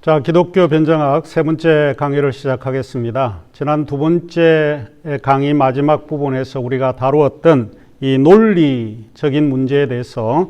자, 기독교 변정학 세 번째 강의를 시작하겠습니다. 지난 두 번째 강의 마지막 부분에서 우리가 다루었던 이 논리적인 문제에 대해서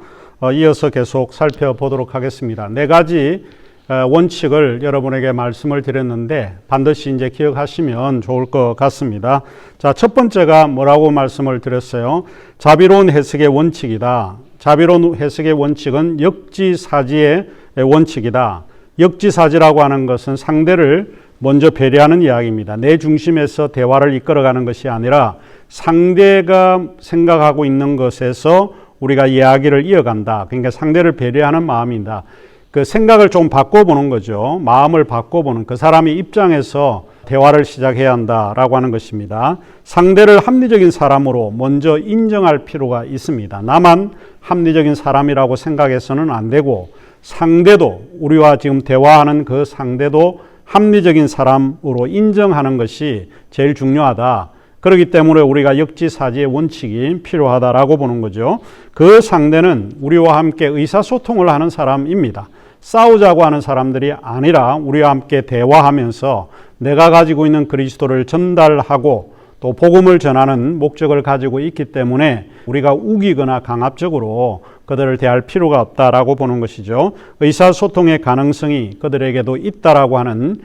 이어서 계속 살펴보도록 하겠습니다. 네 가지 원칙을 여러분에게 말씀을 드렸는데 반드시 이제 기억하시면 좋을 것 같습니다. 자, 첫 번째가 뭐라고 말씀을 드렸어요? 자비로운 해석의 원칙이다. 자비로운 해석의 원칙은 역지사지의 원칙이다. 역지사지라고 하는 것은 상대를 먼저 배려하는 이야기입니다. 내 중심에서 대화를 이끌어가는 것이 아니라 상대가 생각하고 있는 것에서 우리가 이야기를 이어간다. 그러니까 상대를 배려하는 마음이다. 그 생각을 좀 바꿔보는 거죠. 마음을 바꿔보는 그 사람의 입장에서 대화를 시작해야 한다라고 하는 것입니다. 상대를 합리적인 사람으로 먼저 인정할 필요가 있습니다. 나만 합리적인 사람이라고 생각해서는 안 되고 상대도, 우리와 지금 대화하는 그 상대도 합리적인 사람으로 인정하는 것이 제일 중요하다. 그렇기 때문에 우리가 역지사지의 원칙이 필요하다라고 보는 거죠. 그 상대는 우리와 함께 의사소통을 하는 사람입니다. 싸우자고 하는 사람들이 아니라 우리와 함께 대화하면서 내가 가지고 있는 그리스도를 전달하고 또 복음을 전하는 목적을 가지고 있기 때문에 우리가 우기거나 강압적으로 그들을 대할 필요가 없다라고 보는 것이죠. 의사소통의 가능성이 그들에게도 있다라고 하는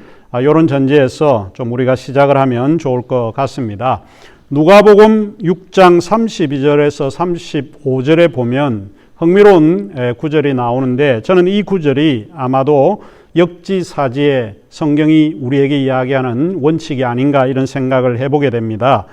이런 전제에서 좀 우리가 시작을 하면 좋을 것 같습니다. 누가복음 6장 32절에서 35절에 보면 흥미로운 구절이 나오는데 저는 이 구절이 아마도 역지사지의 성경이 우리에게 이야기하는 원칙이 아닌가 이런 생각을 해보게 됩니다.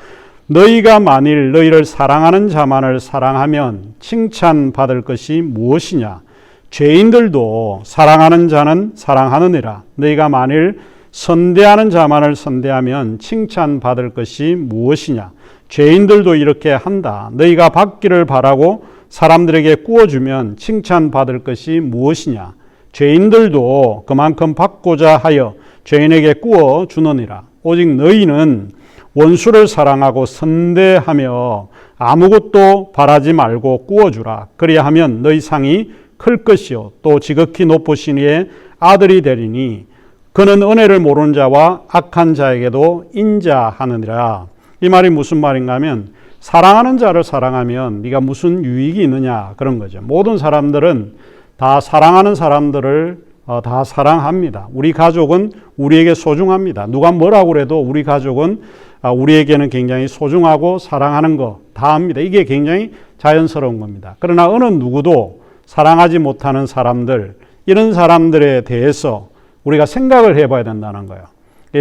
너희가 만일 너희를 사랑하는 자만을 사랑하면 칭찬받을 것이 무엇이냐? 죄인들도 사랑하는 자는 사랑하느니라. 너희가 만일 선대하는 자만을 선대하면 칭찬받을 것이 무엇이냐? 죄인들도 이렇게 한다. 너희가 받기를 바라고 사람들에게 구워주면 칭찬받을 것이 무엇이냐? 죄인들도 그만큼 받고자 하여 죄인에게 구워 주느니라. 오직 너희는 원수를 사랑하고 선대하며 아무것도 바라지 말고 구워주라. 그리하면 너희 상이 클 것이요 또 지극히 높으신 이의 아들이 되리니 그는 은혜를 모르는 자와 악한 자에게도 인자하느니라. 이 말이 무슨 말인가 하면 사랑하는 자를 사랑하면 네가 무슨 유익이 있느냐 그런 거죠. 모든 사람들은 다 사랑하는 사람들을 다 사랑합니다. 우리 가족은 우리에게 소중합니다. 누가 뭐라고 그래도 우리 가족은 우리에게는 굉장히 소중하고 사랑하는 거 다 합니다. 이게 굉장히 자연스러운 겁니다. 그러나 어느 누구도 사랑하지 못하는 사람들, 이런 사람들에 대해서 우리가 생각을 해봐야 된다는 거예요.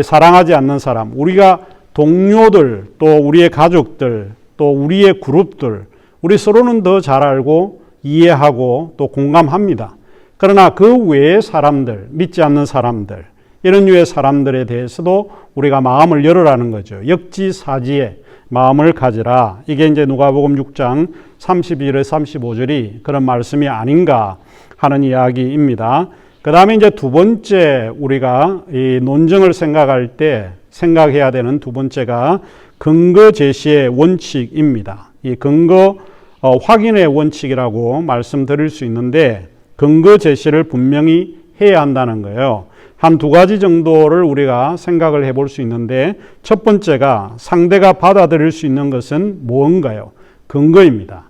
사랑하지 않는 사람, 우리가 동료들, 또 우리의 가족들, 또 우리의 그룹들, 우리 서로는 더 잘 알고 이해하고 또 공감합니다. 그러나 그 외의 사람들, 믿지 않는 사람들, 이런 류의 사람들에 대해서도 우리가 마음을 열으라는 거죠. 역지사지의 마음을 가지라. 이게 이제 누가복음 6장 32절에 35절이 그런 말씀이 아닌가 하는 이야기입니다. 그 다음에 이제 두 번째 우리가 이 논증을 생각할 때 생각해야 되는 두 번째가 근거 제시의 원칙입니다. 이 근거 확인의 원칙이라고 말씀드릴 수 있는데 근거 제시를 분명히 해야 한다는 거예요. 한 두 가지 정도를 우리가 생각을 해볼 수 있는데 첫 번째가 상대가 받아들일 수 있는 것은 무언가요? 근거입니다.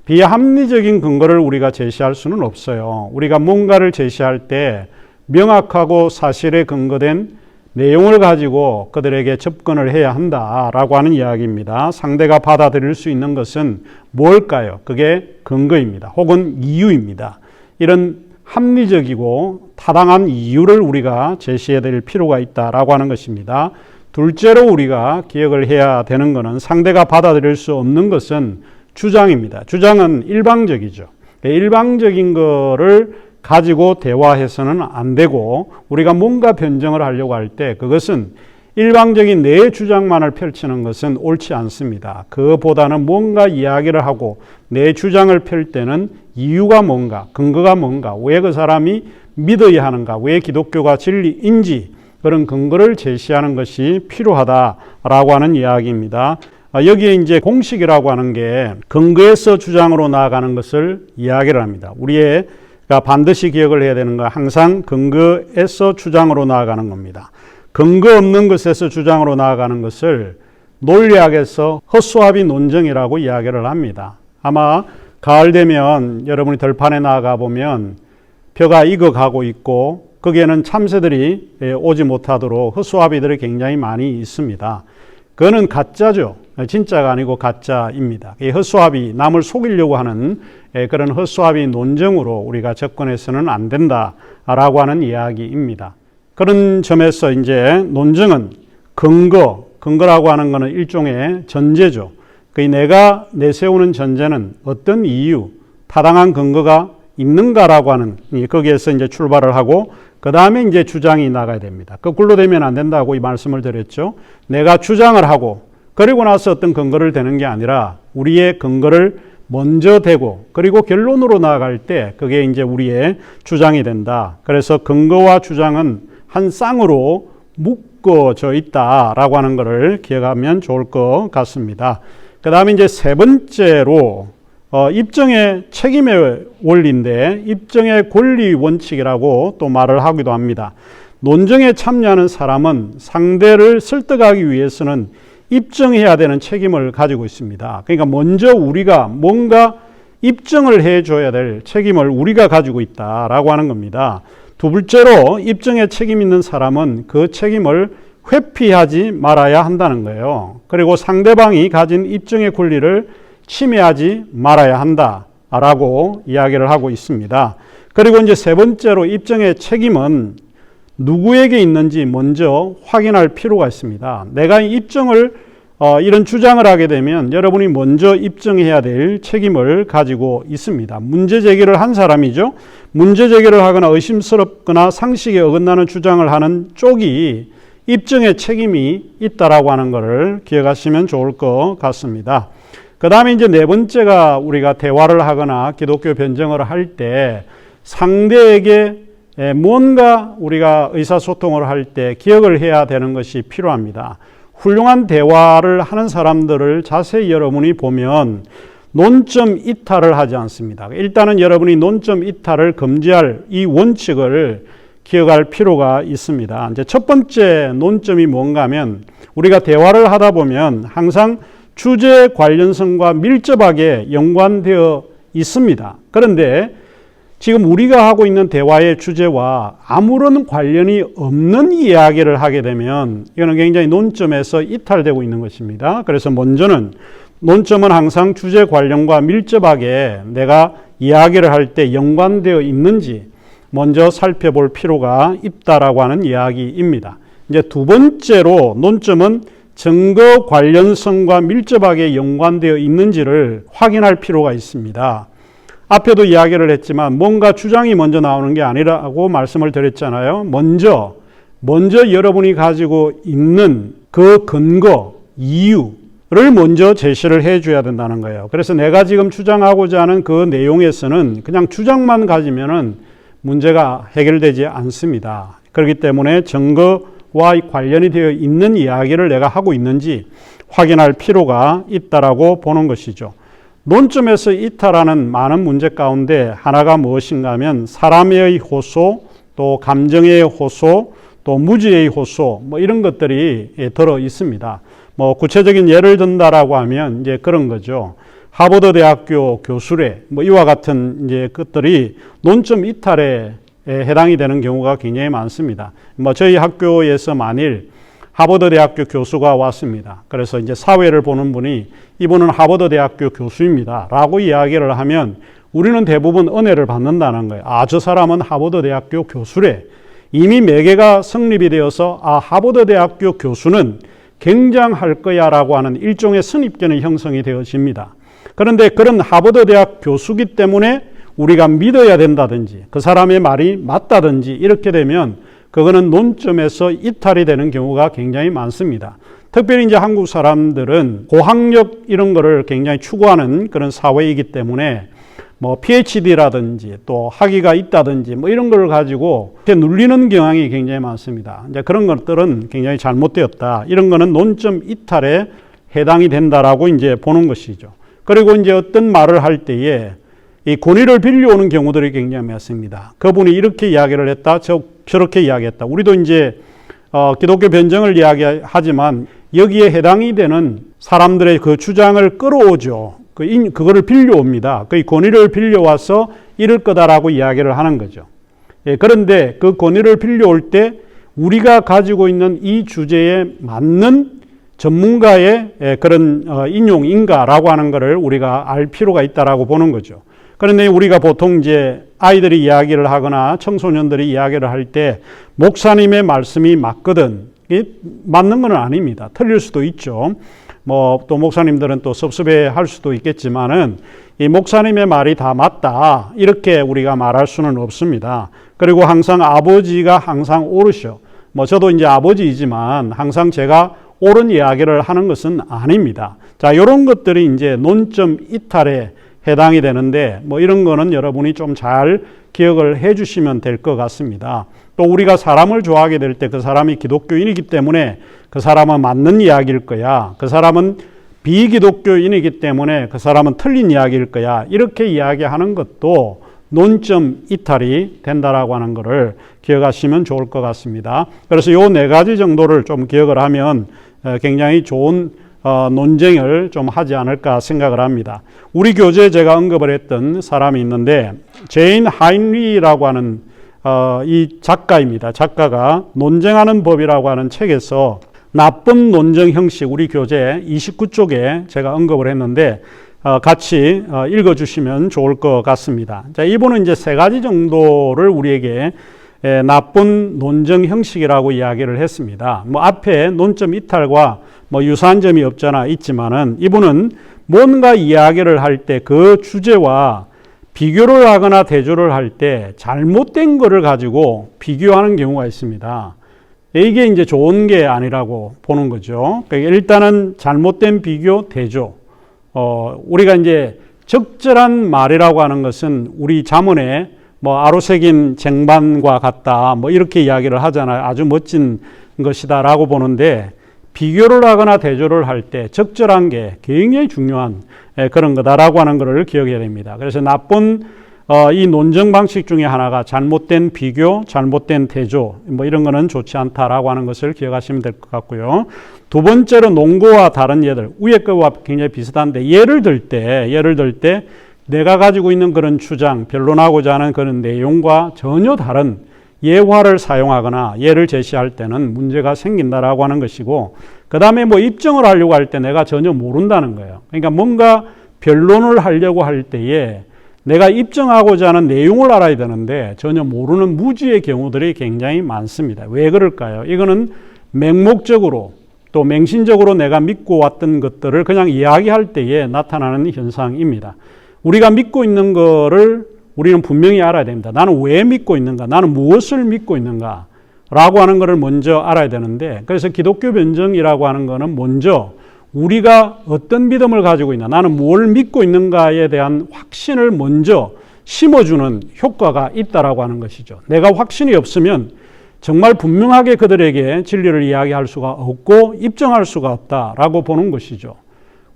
비합리적인 근거를 우리가 제시할 수는 없어요. 우리가 뭔가를 제시할 때 명확하고 사실에 근거된 내용을 가지고 그들에게 접근을 해야 한다라고 하는 이야기입니다. 상대가 받아들일 수 있는 것은 뭘까요? 그게 근거입니다. 혹은 이유입니다. 이런 합리적이고 타당한 이유를 우리가 제시해야 될 필요가 있다라고 하는 것입니다. 둘째로 우리가 기억을 해야 되는 것은 상대가 받아들일 수 없는 것은 주장입니다. 주장은 일방적이죠. 일방적인 거를 가지고 대화해서는 안 되고 우리가 뭔가 변정을 하려고 할 때 그것은 일방적인 내 주장만을 펼치는 것은 옳지 않습니다. 그보다는 뭔가 이야기를 하고 내 주장을 펼 때는 이유가 뭔가, 근거가 뭔가, 왜 그 사람이 믿어야 하는가, 왜 기독교가 진리인지 그런 근거를 제시하는 것이 필요하다라고 하는 이야기입니다. 여기에 이제 공식이라고 하는 게 근거에서 주장으로 나아가는 것을 이야기를 합니다. 우리의 반드시 기억을 해야 되는 건 항상 근거에서 주장으로 나아가는 겁니다. 근거 없는 것에서 주장으로 나아가는 것을 논리학에서 헛수합이 논쟁이라고 이야기를 합니다. 아마 가을 되면 여러분이 들판에 나가 보면 벼가 익어가고 있고 거기에는 참새들이 오지 못하도록 헛수아비들이 굉장히 많이 있습니다. 그거는 가짜죠. 진짜가 아니고 가짜입니다. 이 헛수아비, 남을 속이려고 하는 그런 헛수아비 논쟁으로 우리가 접근해서는 안 된다라고 하는 이야기입니다. 그런 점에서 이제 논쟁은 근거라고 하는 것은 일종의 전제죠. 내가 내세우는 전제는 어떤 이유, 타당한 근거가 있는가라고 하는 거기에서 이제 출발을 하고 그 다음에 이제 주장이 나가야 됩니다. 거꾸로 되면 안 된다고 이 말씀을 드렸죠. 내가 주장을 하고 그리고 나서 어떤 근거를 대는 게 아니라 우리의 근거를 먼저 대고 그리고 결론으로 나아갈 때 그게 이제 우리의 주장이 된다. 그래서 근거와 주장은 한 쌍으로 묶어져 있다라고 하는 것을 기억하면 좋을 것 같습니다. 그 다음에 이제 세 번째로 입증의 책임의 원리인데 입증의 권리 원칙이라고 또 말을 하기도 합니다. 논쟁에 참여하는 사람은 상대를 설득하기 위해서는 입증해야 되는 책임을 가지고 있습니다. 그러니까 먼저 우리가 뭔가 입증을 해줘야 될 책임을 우리가 가지고 있다라고 하는 겁니다. 두 번째로 입증에 책임 있는 사람은 그 책임을 회피하지 말아야 한다는 거예요. 그리고 상대방이 가진 입증의 권리를 침해하지 말아야 한다라고 이야기를 하고 있습니다. 그리고 이제 세 번째로 입증의 책임은 누구에게 있는지 먼저 확인할 필요가 있습니다. 내가 입증을 이런 주장을 하게 되면 여러분이 먼저 입증해야 될 책임을 가지고 있습니다. 문제 제기를 한 사람이죠. 문제 제기를 하거나 의심스럽거나 상식에 어긋나는 주장을 하는 쪽이 입증의 책임이 있다라고 하는 것을 기억하시면 좋을 것 같습니다. 그 다음에 이제 네 번째가 우리가 대화를 하거나 기독교 변증을 할 때 상대에게 뭔가 우리가 의사소통을 할 때 기억을 해야 되는 것이 필요합니다. 훌륭한 대화를 하는 사람들을 자세히 여러분이 보면 논점 이탈을 하지 않습니다. 일단은 여러분이 논점 이탈을 금지할 이 원칙을 기억할 필요가 있습니다. 이제 첫 번째 논점이 뭔가 하면 우리가 대화를 하다 보면 항상 주제 관련성과 밀접하게 연관되어 있습니다. 그런데 지금 우리가 하고 있는 대화의 주제와 아무런 관련이 없는 이야기를 하게 되면 이거는 굉장히 논점에서 이탈되고 있는 것입니다. 그래서 먼저는 논점은 항상 주제 관련과 밀접하게 내가 이야기를 할 때 연관되어 있는지 먼저 살펴볼 필요가 있다라고 하는 이야기입니다. 이제 두 번째로 논점은 증거 관련성과 밀접하게 연관되어 있는지를 확인할 필요가 있습니다. 앞에도 이야기를 했지만 뭔가 주장이 먼저 나오는 게 아니라고 말씀을 드렸잖아요. 먼저 여러분이 가지고 있는 그 근거, 이유를 먼저 제시를 해줘야 된다는 거예요. 그래서 내가 지금 주장하고자 하는 그 내용에서는 그냥 주장만 가지면은 문제가 해결되지 않습니다. 그렇기 때문에 증거와 관련이 되어 있는 이야기를 내가 하고 있는지 확인할 필요가 있다라고 보는 것이죠. 논점에서 이탈하는 많은 문제 가운데 하나가 무엇인가 하면 사람의 호소, 또 감정의 호소, 또 무지의 호소, 이런 것들이 들어 있습니다. 구체적인 예를 든다라고 하면 이제 그런 거죠. 하버드 대학교 교수래, 이와 같은 이제 것들이 논점 이탈에 해당이 되는 경우가 굉장히 많습니다. 저희 학교에서 만일 하버드 대학교 교수가 왔습니다. 그래서 이제 사회를 보는 분이 이분은 하버드 대학교 교수입니다. 라고 이야기를 하면 우리는 대부분 은혜를 받는다는 거예요. 저 사람은 하버드 대학교 교수래. 이미 매개가 성립이 되어서 하버드 대학교 교수는 굉장할 거야 라고 하는 일종의 선입견이 형성이 되어집니다. 그런데 그런 하버드 대학 교수기 때문에 우리가 믿어야 된다든지 그 사람의 말이 맞다든지 이렇게 되면 그거는 논점에서 이탈이 되는 경우가 굉장히 많습니다. 특별히 이제 한국 사람들은 고학력 이런 거를 굉장히 추구하는 그런 사회이기 때문에 PhD라든지 또 학위가 있다든지 이런 걸 가지고 이렇게 눌리는 경향이 굉장히 많습니다. 이제 그런 것들은 굉장히 잘못되었다. 이런 거는 논점 이탈에 해당이 된다라고 이제 보는 것이죠. 그리고 이제 어떤 말을 할 때에 이 권위를 빌려오는 경우들이 굉장히 많습니다. 그분이 이렇게 이야기를 했다, 저렇게 이야기했다. 우리도 이제 기독교 변증을 이야기하지만 여기에 해당이 되는 사람들의 그 주장을 끌어오죠. 그거를 빌려옵니다. 그 권위를 빌려와서 이럴 거다라고 이야기를 하는 거죠. 예, 그런데 그 권위를 빌려올 때 우리가 가지고 있는 이 주제에 맞는 전문가의 그런 인용인가라고 하는 것을 우리가 알 필요가 있다라고 보는 거죠. 그런데 우리가 보통 이제 아이들이 이야기를 하거나 청소년들이 이야기를 할 때 목사님의 말씀이 맞거든. 이게 맞는 건 아닙니다. 틀릴 수도 있죠. 뭐 또 목사님들은 또 섭섭해 할 수도 있겠지만은 이 목사님의 말이 다 맞다. 이렇게 우리가 말할 수는 없습니다. 그리고 항상 아버지가 항상 옳으셔. 뭐 저도 이제 아버지이지만 항상 제가 옳은 이야기를 하는 것은 아닙니다. 자, 이런 것들이 이제 논점 이탈에 해당이 되는데 뭐 이런 거는 여러분이 좀 잘 기억을 해 주시면 될 것 같습니다. 또 우리가 사람을 좋아하게 될 때 그 사람이 기독교인이기 때문에 그 사람은 맞는 이야기일 거야. 그 사람은 비기독교인이기 때문에 그 사람은 틀린 이야기일 거야. 이렇게 이야기하는 것도 논점 이탈이 된다라고 하는 것을 기억하시면 좋을 것 같습니다. 그래서 요 네 가지 정도를 좀 기억을 하면 굉장히 좋은 논쟁을 좀 하지 않을까 생각을 합니다. 우리 교재에 제가 언급을 했던 사람이 있는데 제인 하인리라고 하는 이 작가입니다. 작가가 논쟁하는 법이라고 하는 책에서 나쁜 논쟁 형식 우리 교재 29쪽에 제가 언급을 했는데 같이 읽어주시면 좋을 것 같습니다. 자, 이분은 이제 세 가지 정도를 우리에게 나쁜 논쟁 형식이라고 이야기를 했습니다. 뭐 앞에 논점 이탈과 뭐 유사한 점이 없잖아 있지만은 이분은 뭔가 이야기를 할 때 그 주제와 비교를 하거나 대조를 할 때 잘못된 거를 가지고 비교하는 경우가 있습니다. 이게 이제 좋은 게 아니라고 보는 거죠. 그러니까 일단은 잘못된 비교, 대조. 우리가 이제 적절한 말이라고 하는 것은 우리 잠언에 뭐 아로새긴 쟁반과 같다. 뭐 이렇게 이야기를 하잖아요. 아주 멋진 것이다라고 보는데 비교를 하거나 대조를 할 때 적절한 게 굉장히 중요한 그런 거다라고 하는 것을 기억해야 됩니다. 그래서 나쁜 이 논쟁 방식 중에 하나가 잘못된 비교, 잘못된 대조 뭐 이런 거는 좋지 않다라고 하는 것을 기억하시면 될 것 같고요. 두 번째로 논거와 다른 예들, 위에 거와 굉장히 비슷한데 예를 들 때 내가 가지고 있는 그런 주장, 변론하고자 하는 그런 내용과 전혀 다른 예화를 사용하거나 예를 제시할 때는 문제가 생긴다라고 하는 것이고, 그 다음에 뭐 입증을 하려고 할 때 내가 전혀 모른다는 거예요. 그러니까 뭔가 변론을 하려고 할 때에 내가 입증하고자 하는 내용을 알아야 되는데 전혀 모르는 무지의 경우들이 굉장히 많습니다. 왜 그럴까요? 이거는 맹목적으로 또 맹신적으로 내가 믿고 왔던 것들을 그냥 이야기할 때에 나타나는 현상입니다. 우리가 믿고 있는 거를 우리는 분명히 알아야 됩니다. 나는 왜 믿고 있는가? 나는 무엇을 믿고 있는가? 라고 하는 것을 먼저 알아야 되는데, 그래서 기독교 변증이라고 하는 것은 먼저 우리가 어떤 믿음을 가지고 있나, 나는 무엇을 믿고 있는가에 대한 확신을 먼저 심어주는 효과가 있다라고 하는 것이죠. 내가 확신이 없으면 정말 분명하게 그들에게 진리를 이야기할 수가 없고 입증할 수가 없다라고 보는 것이죠.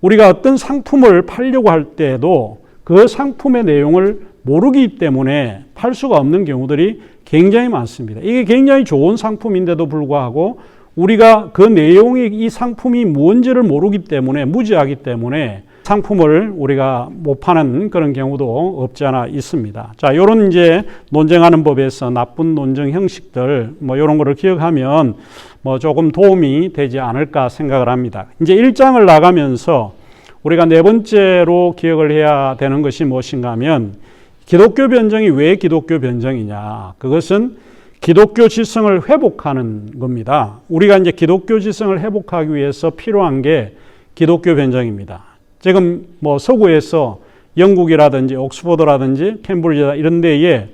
우리가 어떤 상품을 팔려고 할 때에도 그 상품의 내용을 모르기 때문에 팔 수가 없는 경우들이 굉장히 많습니다. 이게 굉장히 좋은 상품인데도 불구하고 우리가 그 내용이 이 상품이 뭔지를 모르기 때문에 무지하기 때문에 상품을 우리가 못 파는 그런 경우도 없지 않아 있습니다. 자, 이런 이제 논쟁하는 법에서 나쁜 논쟁 형식들 뭐 이런 거를 기억하면 뭐 조금 도움이 되지 않을까 생각을 합니다. 이제 1장을 나가면서 우리가 네 번째로 기억을 해야 되는 것이 무엇인가 하면 기독교 변증이 왜 기독교 변증이냐. 그것은 기독교 지성을 회복하는 겁니다. 우리가 이제 기독교 지성을 회복하기 위해서 필요한 게 기독교 변증입니다. 지금 뭐 서구에서 영국이라든지 옥스퍼드라든지 캠브리지 이런 데에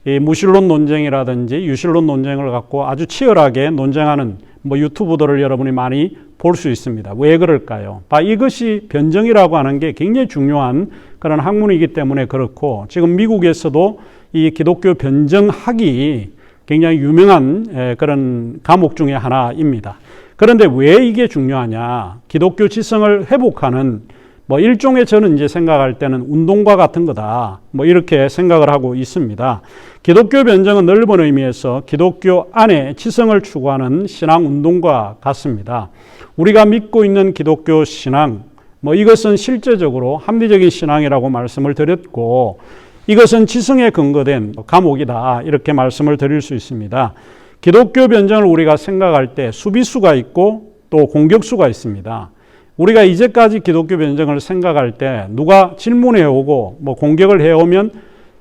이 무신론 논쟁이라든지 유신론 논쟁을 갖고 아주 치열하게 논쟁하는 뭐 유튜브들을 여러분이 많이 볼 수 있습니다. 왜 그럴까요? 이것이 변증이라고 하는 게 굉장히 중요한 그런 학문이기 때문에 그렇고, 지금 미국에서도 이 기독교 변증학이 굉장히 유명한 그런 과목 중에 하나입니다. 그런데 왜 이게 중요하냐? 기독교 지성을 회복하는 뭐 일종의 저는 이제 생각할 때는 운동과 같은 거다. 뭐 이렇게 생각을 하고 있습니다. 기독교 변증은 넓은 의미에서 기독교 안에 지성을 추구하는 신앙 운동과 같습니다. 우리가 믿고 있는 기독교 신앙, 뭐 이것은 실제적으로 합리적인 신앙이라고 말씀을 드렸고, 이것은 지성에 근거된 감옥이다. 이렇게 말씀을 드릴 수 있습니다. 기독교 변증을 우리가 생각할 때 수비수가 있고 또 공격수가 있습니다. 우리가 이제까지 기독교 변증을 생각할 때 누가 질문해 오고 뭐 공격을 해오면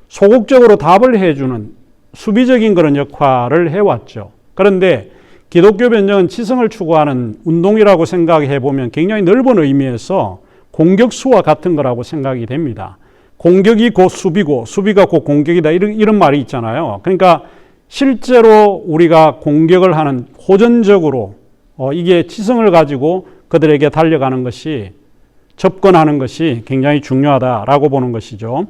소극적으로 답을 해주는 수비적인 그런 역할을 해왔죠. 그런데 기독교 변증은 지성을 추구하는 운동이라고 생각해 보면 굉장히 넓은 의미에서 공격수와 같은 거라고 생각이 됩니다. 공격이 곧 수비고 수비가 곧 공격이다 이런 말이 있잖아요. 그러니까 실제로 우리가 공격을 하는 호전적으로 이게 지성을 가지고 그들에게 달려가는 것이, 접근하는 것이 굉장히 중요하다라고 보는 것이죠.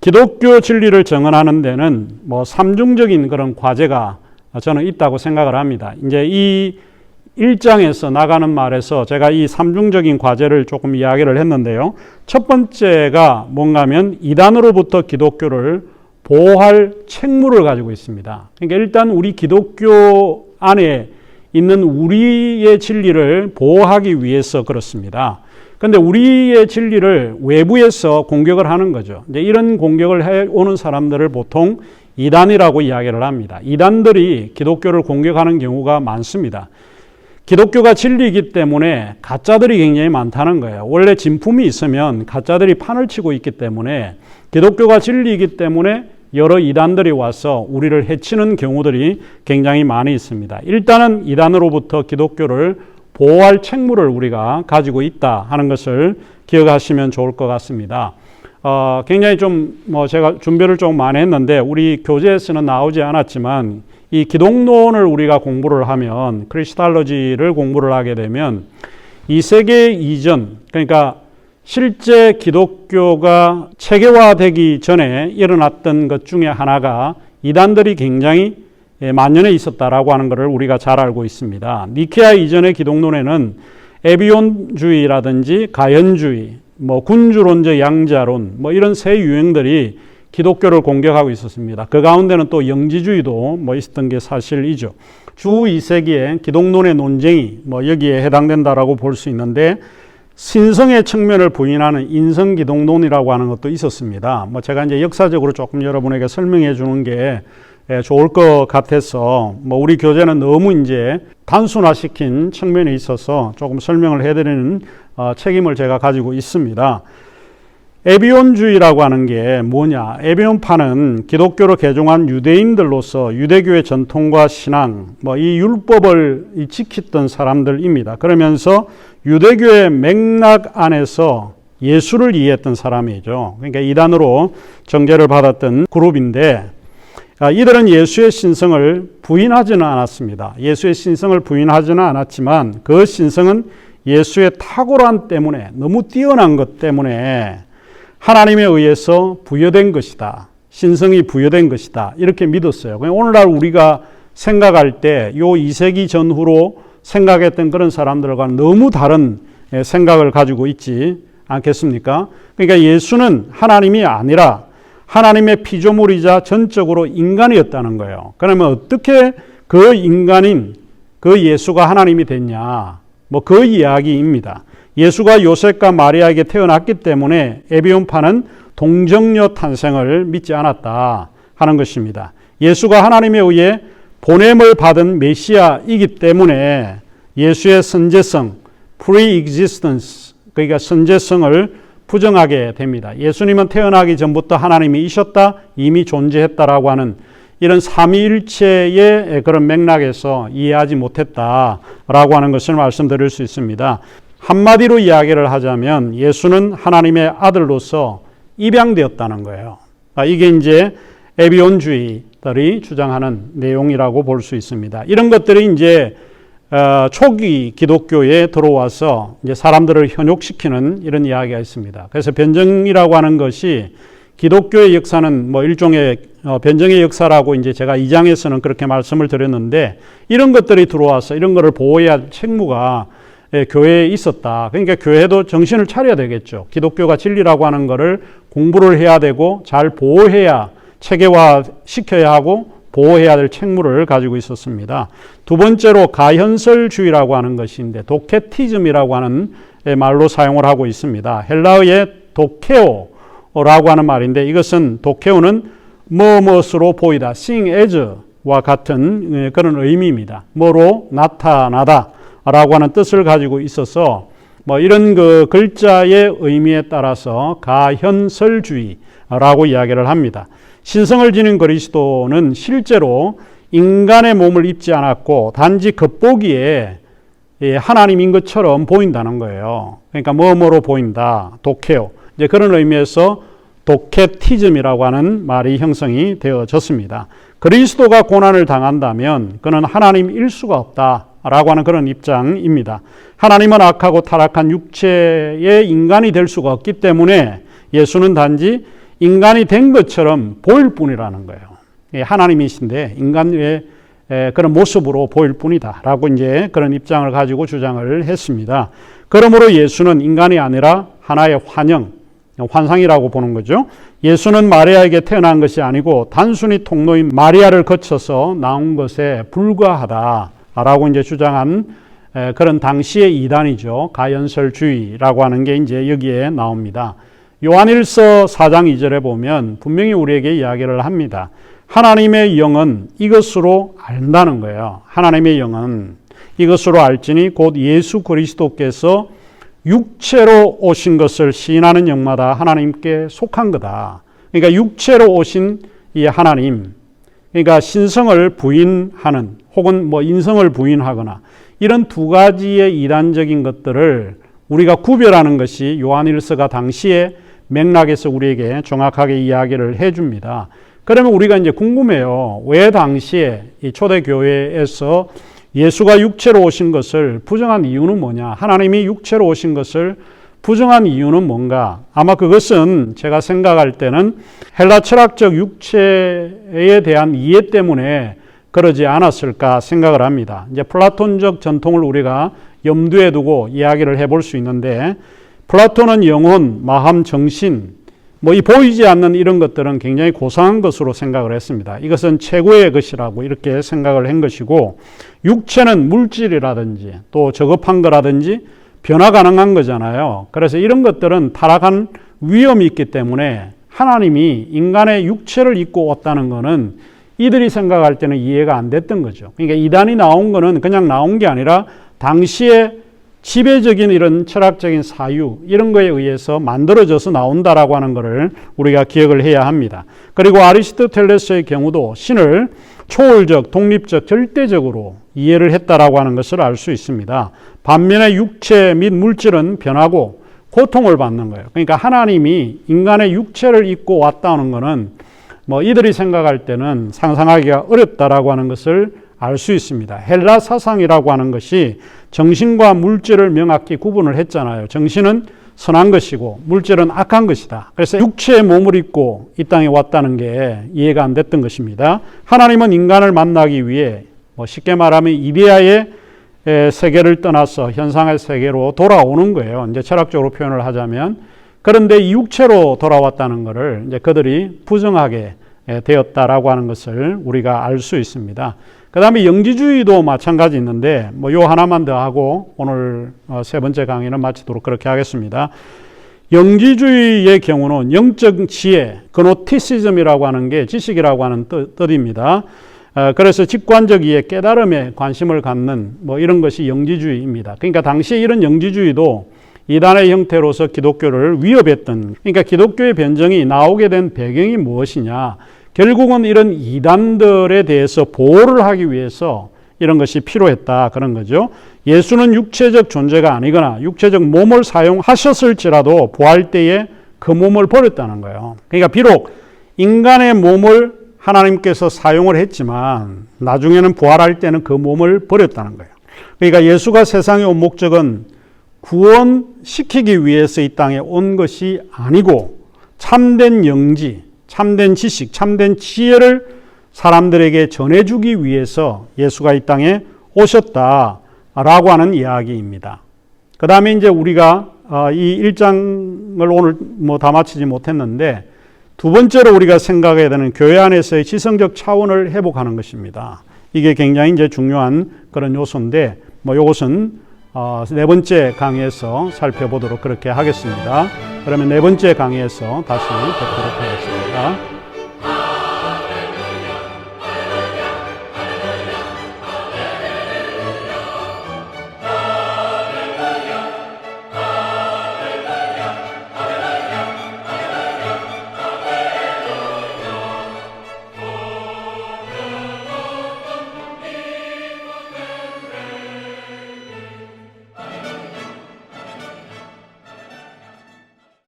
기독교 진리를 정언하는 데는 뭐 삼중적인 그런 과제가 저는 있다고 생각을 합니다. 이제 이 1장에서 나가는 말에서 제가 이 삼중적인 과제를 조금 이야기를 했는데요. 첫 번째가 뭔가면 이단으로부터 기독교를 보호할 책무를 가지고 있습니다. 그러니까 일단 우리 기독교 안에 있는 우리의 진리를 보호하기 위해서 그렇습니다. 그런데 우리의 진리를 외부에서 공격을 하는 거죠. 이제 이런 공격을 해오는 사람들을 보통 이단이라고 이야기를 합니다. 이단들이 기독교를 공격하는 경우가 많습니다. 기독교가 진리이기 때문에 가짜들이 굉장히 많다는 거예요. 원래 진품이 있으면 가짜들이 판을 치고 있기 때문에, 기독교가 진리이기 때문에 여러 이단들이 와서 우리를 해치는 경우들이 굉장히 많이 있습니다. 일단은 이단으로부터 기독교를 보호할 책무를 우리가 가지고 있다 하는 것을 기억하시면 좋을 것 같습니다. 굉장히 제가 준비를 좀 많이 했는데 우리 교재에서는 나오지 않았지만 이 기독론을 우리가 공부를 하면, 크리스탈로지를 공부를 하게 되면 2세기 이전, 그러니까 실제 기독교가 체계화되기 전에 일어났던 것 중에 하나가 이단들이 굉장히 만연해 있었다라고 하는 것을 우리가 잘 알고 있습니다. 니케아 이전의 기독론에는 에비온주의라든지 가현주의, 뭐 군주론적 양자론, 뭐 이런 새 유행들이 기독교를 공격하고 있었습니다. 그 가운데는 또 영지주의도 뭐 있었던 게 사실이죠. 주 2세기에 기독론의 논쟁이 뭐 여기에 해당된다라고 볼 수 있는데, 신성의 측면을 부인하는 인성기독론이라고 하는 것도 있었습니다. 뭐 제가 이제 역사적으로 조금 여러분에게 설명해 주는 게 좋을 것 같아서, 뭐 우리 교재는 너무 이제 단순화시킨 측면이 있어서 조금 설명을 해드리는 책임을 제가 가지고 있습니다. 에비온주의라고 하는 게 뭐냐? 에비온파는 기독교로 개종한 유대인들로서 유대교의 전통과 신앙, 뭐 이 율법을 지켰던 사람들입니다. 그러면서 유대교의 맥락 안에서 예수를 이해했던 사람이죠. 그러니까 이단으로 정죄를 받았던 그룹인데, 이들은 예수의 신성을 부인하지는 않았습니다. 예수의 신성을 부인하지는 않았지만 그 신성은 예수의 탁월함 때문에, 너무 뛰어난 것 때문에 하나님에 의해서 부여된 것이다. 신성이 부여된 것이다. 이렇게 믿었어요. 오늘날 우리가 생각할 때 요 2세기 전후로 생각했던 그런 사람들과 너무 다른 생각을 가지고 있지 않겠습니까? 그러니까 예수는 하나님이 아니라 하나님의 피조물이자 전적으로 인간이었다는 거예요. 그러면 어떻게 그 인간인 그 예수가 하나님이 됐냐? 뭐 그 이야기입니다. 예수가 요셉과 마리아에게 태어났기 때문에 에비온파는 동정녀 탄생을 믿지 않았다 하는 것입니다. 예수가 하나님에 의해 보냄을 받은 메시아이기 때문에 예수의 선제성, pre-existence, 그러니까 선제성을 부정하게 됩니다. 예수님은 태어나기 전부터 하나님이셨다, 이미 존재했다라고 하는 이런 삼위일체의 그런 맥락에서 이해하지 못했다라고 하는 것을 말씀드릴 수 있습니다. 한마디로 이야기를 하자면 예수는 하나님의 아들로서 입양되었다는 거예요. 이게 이제 에비온주의들이 주장하는 내용이라고 볼 수 있습니다. 이런 것들이 이제 초기 기독교에 들어와서 이제 사람들을 현혹시키는 이런 이야기가 있습니다. 그래서 변증이라고 하는 것이 기독교의 역사는 뭐 일종의 변증의 역사라고 이제 제가 2장에서는 그렇게 말씀을 드렸는데, 이런 것들이 들어와서 이런 것을 보호해야 할 책무가 교회에 있었다. 그러니까 교회도 정신을 차려야 되겠죠. 기독교가 진리라고 하는 것을 공부를 해야 되고 잘 보호해야 체계화 시켜야 하고 보호해야 될 책무를 가지고 있었습니다. 두 번째로 가현설주의라고 하는 것인데 도케티즘이라고 하는 말로 사용을 하고 있습니다. 헬라어의 도케오라고 하는 말인데 이것은 도케오는 무엇으로 보이다, seeing as와 같은 그런 의미입니다. 뭐로 나타나다 라고 하는 뜻을 가지고 있어서 이런 그 글자의 의미에 따라서 가현설주의라고 이야기를 합니다. 신성을 지닌 그리스도는 실제로 인간의 몸을 입지 않았고 단지 겉보기에 하나님인 것처럼 보인다는 거예요. 그러니까 뭐로 보인다, 도케오. 이제 그런 의미에서 도케티즘이라고 하는 말이 형성이 되어졌습니다. 그리스도가 고난을 당한다면 그는 하나님일 수가 없다라고 하는 그런 입장입니다. 하나님은 악하고 타락한 육체의 인간이 될 수가 없기 때문에 예수는 단지 인간이 된 것처럼 보일 뿐이라는 거예요. 하나님이신데 인간의 그런 모습으로 보일 뿐이다라고 이제 그런 입장을 가지고 주장을 했습니다. 그러므로 예수는 인간이 아니라 하나의 환상이라고 보는 거죠. 예수는 마리아에게 태어난 것이 아니고 단순히 통로인 마리아를 거쳐서 나온 것에 불과하다라고 이제 주장한 그런 당시의 이단이죠. 가연설주의라고 하는 게 이제 여기에 나옵니다. 요한일서 4장 2절에 보면 분명히 우리에게 이야기를 합니다. 하나님의 영은 이것으로 안다는 거예요. 하나님의 영은 이것으로 알지니 곧 예수 그리스도께서 육체로 오신 것을 시인하는 영마다 하나님께 속한 거다. 그러니까 육체로 오신 이 하나님, 그러니까 신성을 부인하는 혹은 인성을 부인하거나 이런 두 가지의 이단적인 것들을 우리가 구별하는 것이 요한일서가 당시에 맥락에서 우리에게 정확하게 이야기를 해줍니다. 그러면 우리가 이제 궁금해요. 왜 당시에 이 초대교회에서 예수가 육체로 오신 것을 부정한 이유는 뭐냐? 하나님이 육체로 오신 것을 부정한 이유는 뭔가? 아마 그것은 제가 생각할 때는 헬라 철학적 육체에 대한 이해 때문에 그러지 않았을까 생각을 합니다. 이제 플라톤적 전통을 우리가 염두에 두고 이야기를 해볼 수 있는데 플라톤은 영혼, 마음, 정신, 이 보이지 않는 이런 것들은 굉장히 고상한 것으로 생각을 했습니다. 이것은 최고의 것이라고 이렇게 생각을 한 것이고 육체는 물질이라든지 또 저급한 거라든지 변화 가능한 거잖아요. 그래서 이런 것들은 타락한 위험이 있기 때문에 하나님이 인간의 육체를 입고 왔다는 것은 이들이 생각할 때는 이해가 안 됐던 거죠. 그러니까 이단이 나온 거는 그냥 나온 게 아니라 당시에 지배적인 이런 철학적인 사유 이런 거에 의해서 만들어져서 나온다라고 하는 것을 우리가 기억을 해야 합니다. 그리고 아리스토텔레스의 경우도 신을 초월적, 독립적, 절대적으로 이해를 했다라고 하는 것을 알 수 있습니다. 반면에 육체 및 물질은 변하고 고통을 받는 거예요. 그러니까 하나님이 인간의 육체를 입고 왔다는 것은 이들이 생각할 때는 상상하기가 어렵다라고 하는 것을 알 수 있습니다. 헬라 사상이라고 하는 것이 정신과 물질을 명확히 구분을 했잖아요. 정신은 선한 것이고 물질은 악한 것이다. 그래서 육체의 몸을 입고 이 땅에 왔다는 게 이해가 안 됐던 것입니다. 하나님은 인간을 만나기 위해 쉽게 말하면 이데아의 세계를 떠나서 현상의 세계로 돌아오는 거예요. 이제 철학적으로 표현을 하자면. 그런데 이 육체로 돌아왔다는 것을 이제 그들이 부정하게 되었다라고 하는 것을 우리가 알 수 있습니다. 그 다음에 영지주의도 마찬가지 있는데 요 하나만 더 하고 오늘 세 번째 강의는 마치도록 그렇게 하겠습니다. 영지주의의 경우는 영적 지혜, 그노티시즘이라고 하는 게 지식이라고 하는 뜻입니다. 그래서 직관적 이해, 깨달음에 관심을 갖는 이런 것이 영지주의입니다. 그러니까 당시에 이런 영지주의도 이단의 형태로서 기독교를 위협했던, 그러니까 기독교의 변정이 나오게 된 배경이 무엇이냐? 결국은 이런 이단들에 대해서 보호를 하기 위해서 이런 것이 필요했다 그런 거죠. 예수는 육체적 존재가 아니거나 육체적 몸을 사용하셨을지라도 부활 때에 그 몸을 버렸다는 거예요. 그러니까 비록 인간의 몸을 하나님께서 사용을 했지만 나중에는 부활할 때는 그 몸을 버렸다는 거예요. 그러니까 예수가 세상에 온 목적은 구원시키기 위해서 이 땅에 온 것이 아니고 참된 영지, 참된 지식, 참된 지혜를 사람들에게 전해주기 위해서 예수가 이 땅에 오셨다라고 하는 이야기입니다. 그 다음에 이제 우리가 이 1장을 오늘 뭐 다 마치지 못했는데 두 번째로 우리가 생각해야 되는 교회 안에서의 지성적 차원을 회복하는 것입니다. 이게 굉장히 이제 중요한 그런 요소인데 뭐 이것은 네 번째 강의에서 살펴보도록 그렇게 하겠습니다. 그러면 네 번째 강의에서 다시 뵙도록 하겠습니다.